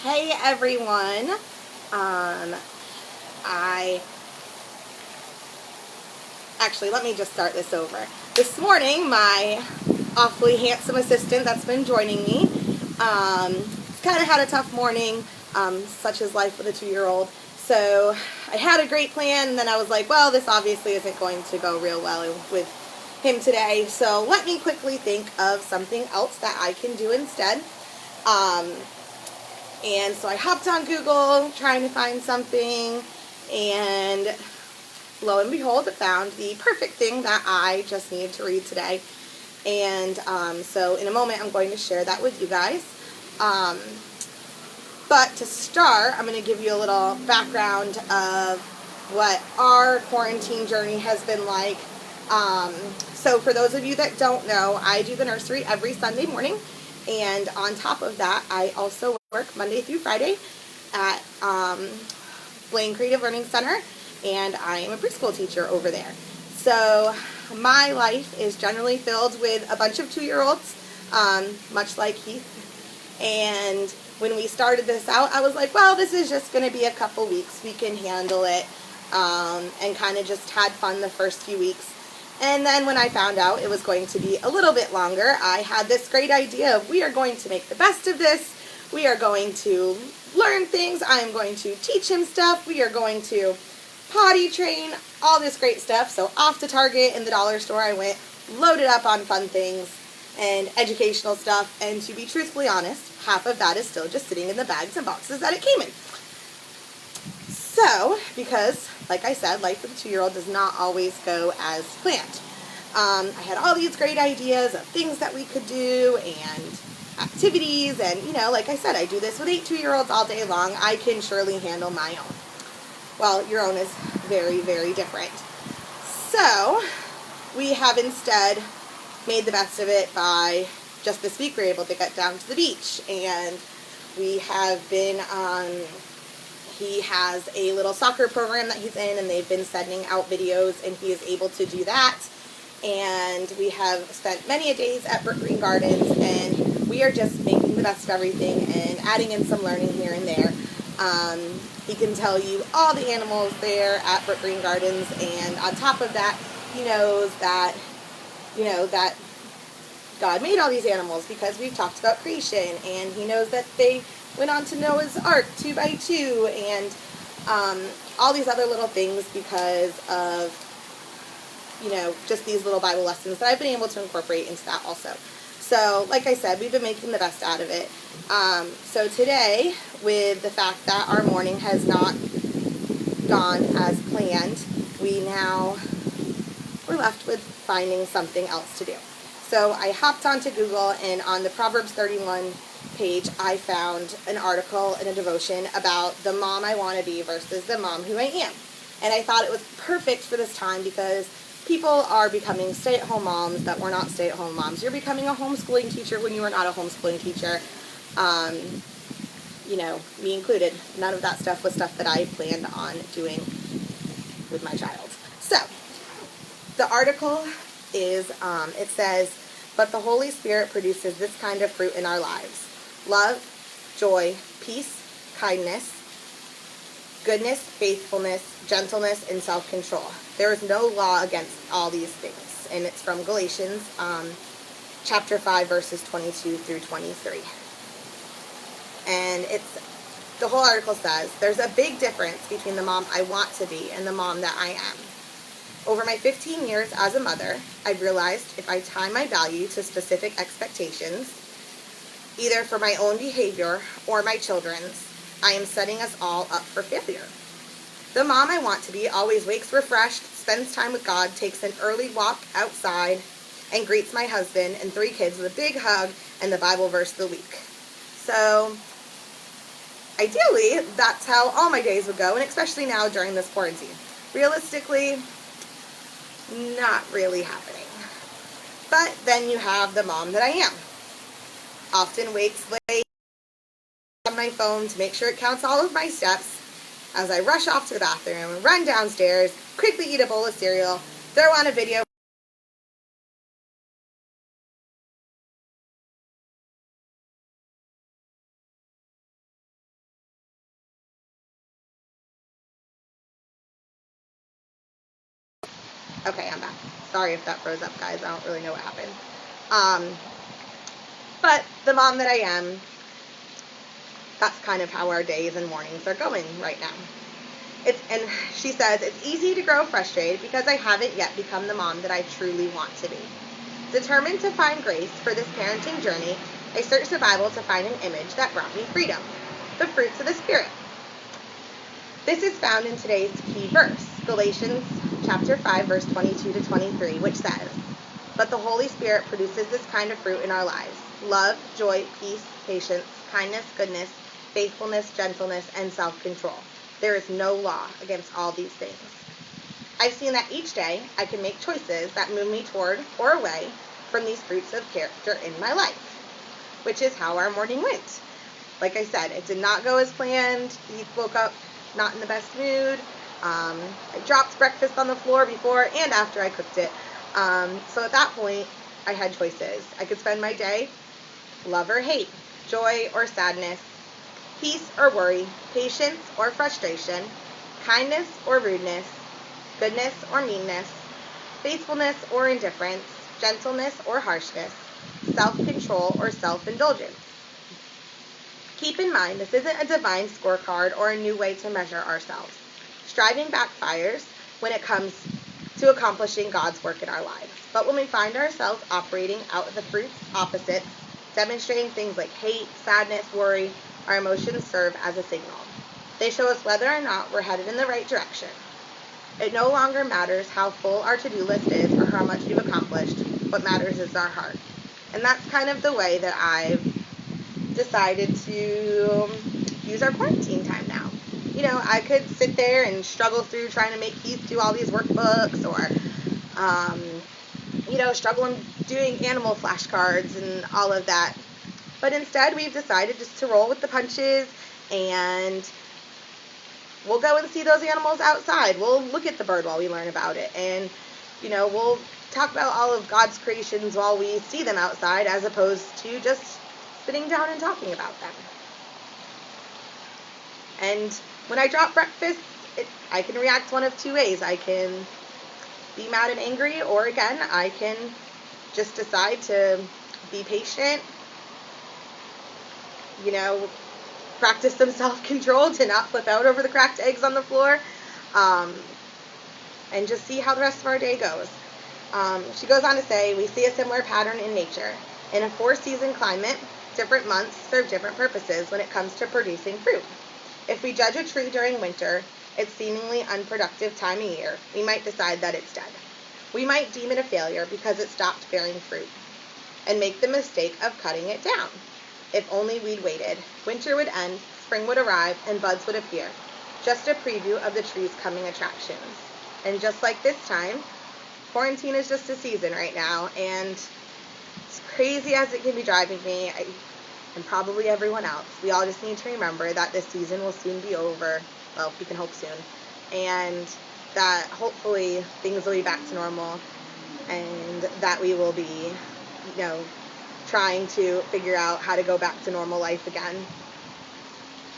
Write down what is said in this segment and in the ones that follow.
Hey everyone. I actually, let me just start this over. This morning, my awfully handsome assistant that's been joining me, kind of had a tough morning, such is life with a 2-year-old. So I had a great plan, and then I was like, well, this obviously isn't going to go real well with him today. So let me quickly think of something else that I can do instead. And so I hopped on Google trying to find something, and lo and behold, I found the perfect thing that I just needed to read today. And so in a moment, I'm going to share that with you guys. But to start, I'm going to give you a little background of what our quarantine journey has been like. So for those of you that don't know, I do the nursery every Sunday morning. And on top of that, I also work Monday through Friday at Blaine Creative Learning Center, and I am a preschool teacher over there. So my life is generally filled with a bunch of 2-year-olds, much like Heath. And when we started this out, I was like, well, this is just going to be a couple weeks. We can handle it, and kind of just had fun the first few weeks. And then when I found out it was going to be a little bit longer, I had this great idea of we are going to make the best of this. We are going to learn things. I am going to teach him stuff. We are going to potty train, all this great stuff. So off to Target and the dollar store I went, loaded up on fun things and educational stuff. And to be truthfully honest, half of that is still just sitting in the bags and boxes that it came in. So, because, like I said, life with a 2-year-old does not always go as planned. I had all these great ideas of things that we could do and activities, and, like I said, I do this with 8 2-year-olds all day long. I can surely handle my own. Well, your own is very, very different. So, we have instead made the best of it by, just this week, we were able to get down to the beach, and we have been he has a little soccer program that he's in, and they've been sending out videos, and he is able to do that. And we have spent many a days at Brook Green Gardens, and we are just making the best of everything and adding in some learning here and there. He can tell you all the animals there at Brook Green Gardens, and on top of that, he knows that, that God made all these animals because we've talked about creation, and he knows that they went on to Noah's Ark 2 by 2, and all these other little things because of, just these little Bible lessons that I've been able to incorporate into that also. So, like I said, we've been making the best out of it. So today, with the fact that our morning has not gone as planned, we're left with finding something else to do. So I hopped onto Google, and on the Proverbs 31 page, I found an article and a devotion about the mom I want to be versus the mom who I am. And I thought it was perfect for this time because people are becoming stay-at-home moms that were not stay-at-home moms. You're becoming a homeschooling teacher when you were not a homeschooling teacher. Me included. None of that stuff was stuff that I planned on doing with my child. So, the article is, it says, but the Holy Spirit produces this kind of fruit in our lives: love, joy, peace, kindness, goodness, faithfulness, gentleness, and self-control. There is no law against all these things. And it's from Galatians chapter 5, verses 22 through 23. And the whole article says, there's a big difference between the mom I want to be and the mom that I am. Over my 15 years as a mother, I've realized if I tie my value to specific expectations, either for my own behavior or my children's, I am setting us all up for failure. The mom I want to be always wakes refreshed, spends time with God, takes an early walk outside, and greets my husband and 3 kids with a big hug and the Bible verse of the week. So, ideally, that's how all my days would go, and especially now during this quarantine. Realistically, not really happening. But then you have the mom that I am. Often wakes late on my phone to make sure it counts all of my steps as I rush off to the bathroom, run downstairs, quickly eat a bowl of cereal, throw on a video Okay, I'm back. Sorry if that froze up, guys. I don't really know what happened. Um, but the mom that I am, that's kind of how our days and mornings are going right now. And she says, it's easy to grow frustrated because I haven't yet become the mom that I truly want to be. Determined to find grace for this parenting journey, I searched the Bible to find an image that brought me freedom. The fruits of the Spirit. This is found in today's key verse, Galatians chapter 5, verse 22 to 23, which says, but the Holy Spirit produces this kind of fruit in our lives: love, joy, peace, patience, kindness, goodness, faithfulness, gentleness, and self-control. There is no law against all these things. I've seen that each day I can make choices that move me toward or away from these fruits of character in my life, which is how our morning went. Like I said, it did not go as planned. He woke up not in the best mood. I dropped breakfast on the floor before and after I cooked it. So at that point, I had choices. I could spend my day love or hate, joy or sadness, peace or worry, patience or frustration, kindness or rudeness, goodness or meanness, faithfulness or indifference, gentleness or harshness, self-control or self-indulgence. Keep in mind, this isn't a divine scorecard or a new way to measure ourselves. Striving backfires when it comes to accomplishing God's work in our lives. But when we find ourselves operating out of the fruits opposites, demonstrating things like hate, sadness, worry, our emotions serve as a signal. They show us whether or not we're headed in the right direction. It no longer matters how full our to-do list is or how much we've accomplished. What matters is our heart. And that's kind of the way that I've decided to use our quarantine time now. You know, I could sit there and struggle through trying to make Keith do all these workbooks or, struggle in doing animal flashcards and all of that. But instead, we've decided just to roll with the punches, and we'll go and see those animals outside. We'll look at the bird while we learn about it. And, we'll talk about all of God's creations while we see them outside, as opposed to just sitting down and talking about them. And when I drop breakfast, I can react one of two ways. I can be mad and angry, or again, I can just decide to be patient, practice some self-control to not flip out over the cracked eggs on the floor, and just see how the rest of our day goes. She goes on to say, we see a similar pattern in nature. In a 4-season climate, different months serve different purposes when it comes to producing fruit. If we judge a tree during winter, its seemingly unproductive time of year, we might decide that it's dead. We might deem it a failure because it stopped bearing fruit, and make the mistake of cutting it down. If only we'd waited. Winter would end, spring would arrive, and buds would appear. Just a preview of the tree's coming attractions. And just like this time, quarantine is just a season right now, and as crazy as it can be driving me, and probably everyone else, we all just need to remember that this season will soon be over. Well, we can hope soon. And that hopefully things will be back to normal, and that we will be, trying to figure out how to go back to normal life again.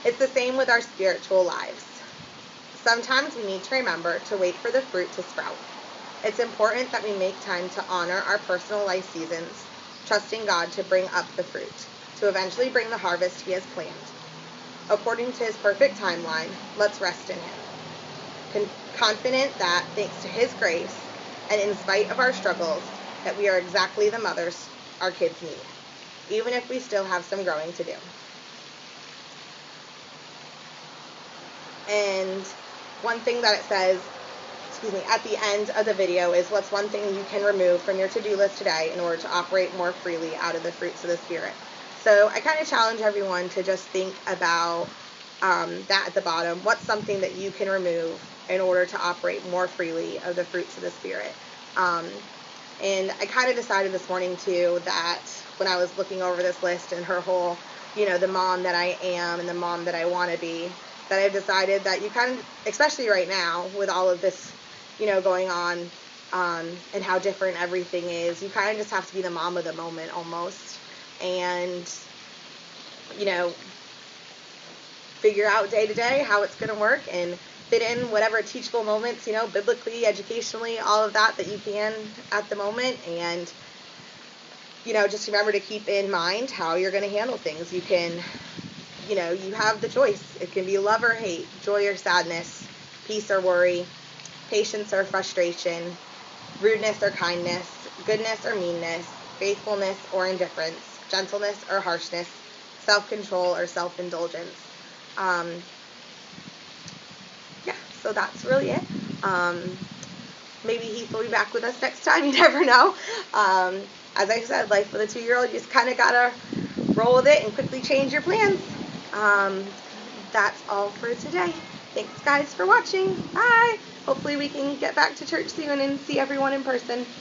It's the same with our spiritual lives. Sometimes we need to remember to wait for the fruit to sprout. It's important that we make time to honor our personal life seasons, trusting God to bring up the fruit, to eventually bring the harvest He has planned. According to His perfect timeline, let's rest in Him, confident that, thanks to His grace, and in spite of our struggles, that we are exactly the mothers our kids need, even if we still have some growing to do. And one thing that it says, at the end of the video is, what's one thing you can remove from your to-do list today in order to operate more freely out of the fruits of the Spirit? So I kind of challenge everyone to just think about that at the bottom. What's something that you can remove in order to operate more freely of the fruits of the Spirit? And I kind of decided this morning, too, that when I was looking over this list and her whole, the mom that I am and the mom that I want to be, that I've decided that you kind of, especially right now with all of this, going on, and how different everything is, you kind of just have to be the mom of the moment almost. And, figure out day to day how it's going to work, and fit in whatever teachable moments, biblically, educationally, all of that you can at the moment. And, just remember to keep in mind how you're going to handle things. You can, you have the choice. It can be love or hate, joy or sadness, peace or worry, patience or frustration, rudeness or kindness, goodness or meanness, faithfulness or indifference, gentleness or harshness, self-control or self-indulgence. So that's really it. Maybe Heath will be back with us next time. You never know. As I said, life with a 2-year-old, you just kind of got to roll with it and quickly change your plans. That's all for today. Thanks, guys, for watching. Bye. Hopefully we can get back to church soon and see everyone in person.